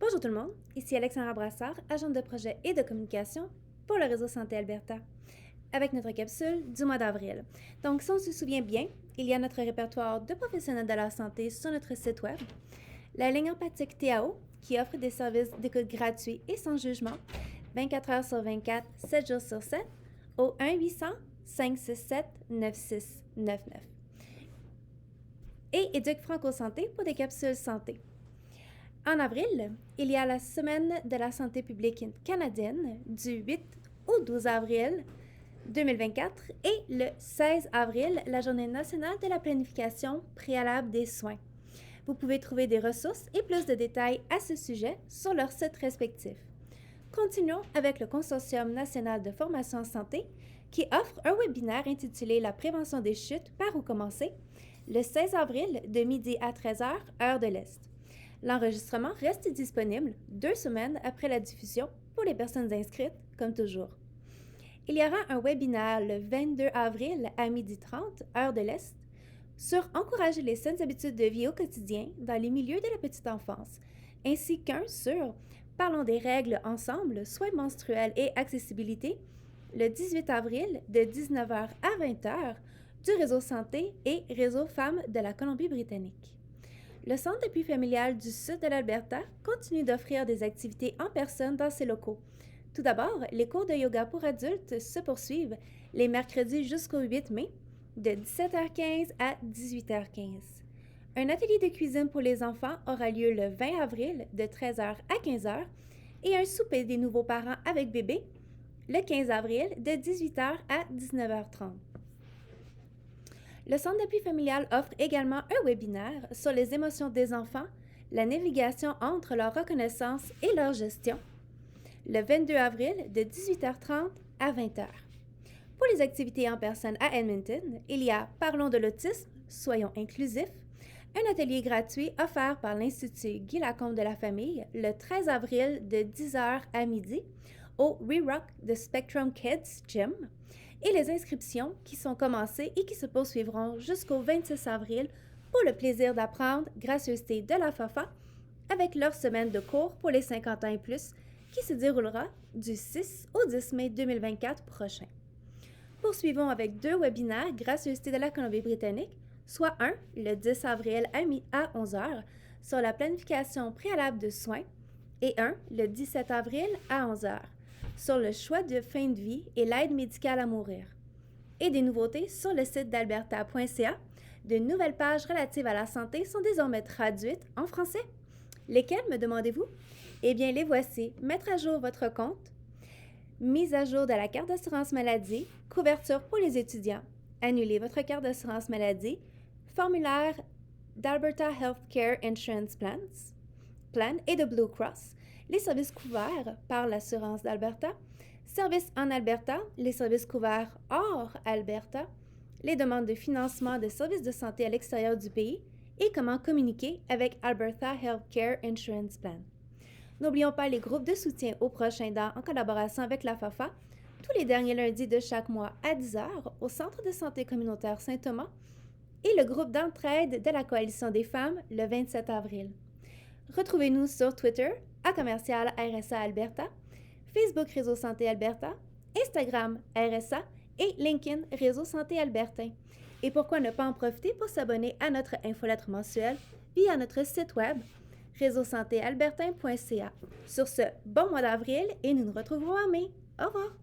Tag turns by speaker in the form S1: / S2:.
S1: Bonjour tout le monde, ici Alexandra Brassard, agente de projet et de communication pour le réseau Santé Alberta, avec notre capsule du mois d'avril. Donc, si on se souvient bien, il y a notre répertoire de professionnels de la santé sur notre site web, la ligne empathique TAO, qui offre des services d'écoute gratuits et sans jugement, 24 heures sur 24, 7 jours sur 7, au 1-800-567-9699. Et Éduc Franco Santé pour des capsules santé. En avril, il y a la Semaine de la santé publique canadienne du 8 au 12 avril 2024 et le 16 avril, la Journée nationale de la planification préalable des soins. Vous pouvez trouver des ressources et plus de détails à ce sujet sur leurs sites respectifs. Continuons avec le Consortium national de formation en santé qui offre un webinaire intitulé La prévention des chutes, par où commencer, le 16 avril de midi à 13h, heure de l'Est. L'enregistrement reste disponible 2 semaines après la diffusion pour les personnes inscrites, comme toujours. Il y aura un webinaire le 22 avril à 12h30, heure de l'Est, sur encourager les saines habitudes de vie au quotidien dans les milieux de la petite enfance, ainsi qu'un sur Parlons des règles ensemble, soins menstruels et accessibilité, le 18 avril de 19h à 20h du Réseau Santé et Réseau Femmes de la Colombie-Britannique. Le Centre d'appui familial du sud de l'Alberta continue d'offrir des activités en personne dans ses locaux. Tout d'abord, les cours de yoga pour adultes se poursuivent les mercredis jusqu'au 8 mai, de 17h15 à 18h15. Un atelier de cuisine pour les enfants aura lieu le 20 avril de 13h à 15h et un souper des nouveaux parents avec bébé le 15 avril de 18h à 19h30. Le Centre d'appui familial offre également un webinaire sur les émotions des enfants, la navigation entre leur reconnaissance et leur gestion, le 22 avril de 18h30 à 20h. Pour les activités en personne à Edmonton, il y a Parlons de l'autisme, soyons inclusifs, un atelier gratuit offert par l'Institut Guy Lacombe de la famille le 13 avril de 10h à midi au Re-Rock de Spectrum Kids Gym, et les inscriptions qui sont commencées et qui se poursuivront jusqu'au 26 avril pour le plaisir d'apprendre gracieuseté de la FAFA avec leur semaine de cours pour les 50 ans et plus qui se déroulera du 6 au 10 mai 2024 prochain. Poursuivons avec 2 webinaires gracieuseté de la Colombie-Britannique, soit un le 10 avril à 11h sur la planification préalable de soins et un le 17 avril à 11h sur le choix de fin de vie et l'aide médicale à mourir. Et des nouveautés sur le site d'alberta.ca, de nouvelles pages relatives à la santé sont désormais traduites en français. Lesquelles, me demandez-vous? Eh bien, les voici. Mettre à jour votre compte, mise à jour de la carte d'assurance maladie, couverture pour les étudiants, annuler votre carte d'assurance maladie, formulaire d'Alberta Healthcare Insurance Plan et de Blue Cross, les services couverts par l'assurance d'Alberta, services en Alberta, les services couverts hors Alberta, les demandes de financement de services de santé à l'extérieur du pays et comment communiquer avec Alberta Healthcare Insurance Plan. N'oublions pas les groupes de soutien au prochain dent en collaboration avec la FAFA, tous les derniers lundis de chaque mois à 10h au Centre de santé communautaire Saint-Thomas et le groupe d'entraide de la Coalition des femmes le 27 avril. Retrouvez-nous sur Twitter à commercial RSA Alberta, Facebook Réseau Santé Alberta, Instagram RSA et LinkedIn Réseau Santé Albertain. Et pourquoi ne pas en profiter pour s'abonner à notre infolettre mensuelle via notre site web réseausantéalbertain.ca. Sur ce, bon mois d'avril et nous nous retrouverons en mai. Au revoir!